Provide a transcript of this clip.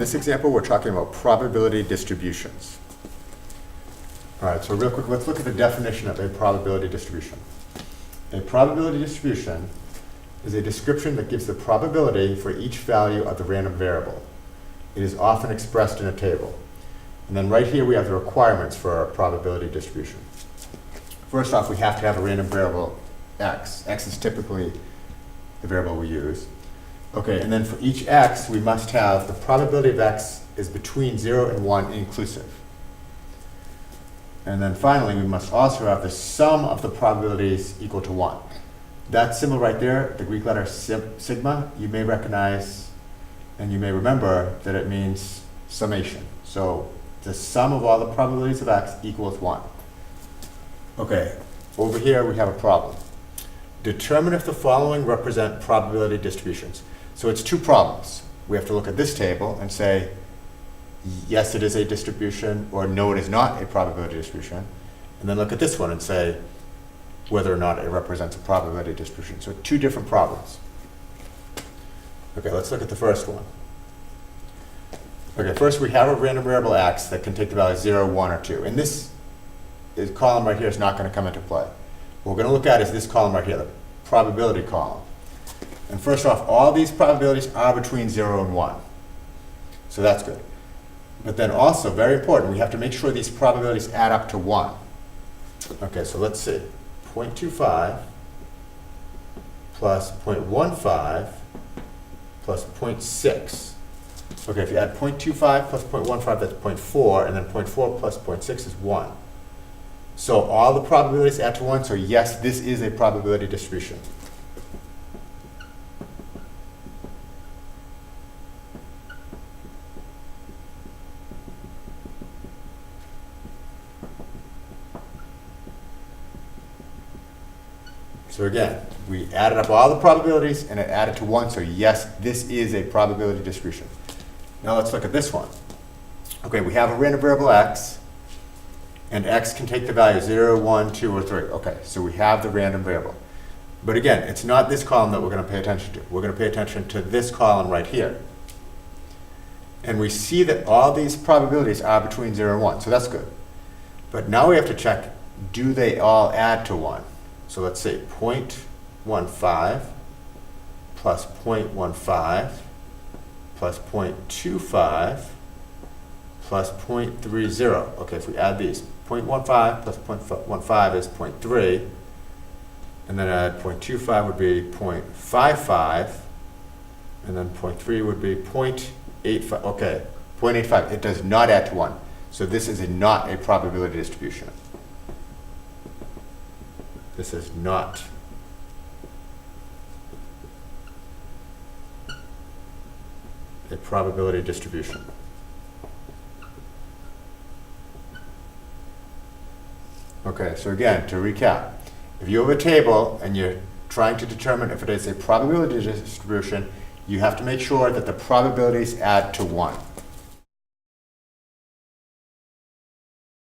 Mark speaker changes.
Speaker 1: this example, we're talking about probability distributions. All right, so real quick, let's look at the definition of a probability distribution. A probability distribution is a description that gives the probability for each value of the random variable. It is often expressed in a table. And then right here we have the requirements for a probability distribution. First off, we have to have a random variable x. X is typically the variable we use. Okay, and then for each x, we must have the probability of x is between 0 and 1 inclusive. And then finally, we must also have the sum of the probabilities equal to 1. That symbol right there, the Greek letter sigma, you may recognize and you may remember that it means summation. So the sum of all the probabilities of x equals 1. Okay, over here we have a problem. Determine if the following represent probability distributions. So it's two problems. We have to look at this table and say, yes, it is a distribution, or no, it is not a probability distribution. And then look at this one and say whether or not it represents a probability distribution. So two different problems. Okay, let's look at the first one. Okay, first we have a random variable x that can take the values 0, 1, or 2. And this column right here is not going to come into play. What we're going to look at is this column right here, the probability column. And first off, all these probabilities are between 0 and 1. So that's good. But then also, very important, we have to make sure these probabilities add up to 1. Okay, so let's see. 0.25 plus 0.15 plus 0.6. Okay, if you add 0.25 plus 0.15, that's 0.4, and then 0.4 plus 0.6 is 1. So all the probabilities add to 1, so yes, this is a probability distribution. So again, we added up all the probabilities and it added to 1, so yes, this is a probability distribution. Now let's look at this one. Okay, we have a random variable x, and x can take the value 0, 1, 2, or 3. Okay, so we have the random variable. But again, it's not this column that we're going to pay attention to. We're going to pay attention to this column right here. And we see that all these probabilities are between 0 and 1, so that's good. But now we have to check, do they all add to 1? So let's say 0.15 plus 0.15 plus 0.25 plus 0.30. Okay, if we add these, 0.15 plus 0.15 is 0.3, and then add 0.25 would be 0.55, and then 0.3 would be 0.85. Okay, 0.85, it does not add to 1. So this is not a probability distribution. This is not a probability distribution. Okay, so again, to recap, if you have a table and you're trying to determine if it is a probability distribution, you have to make sure that the probabilities add to 1.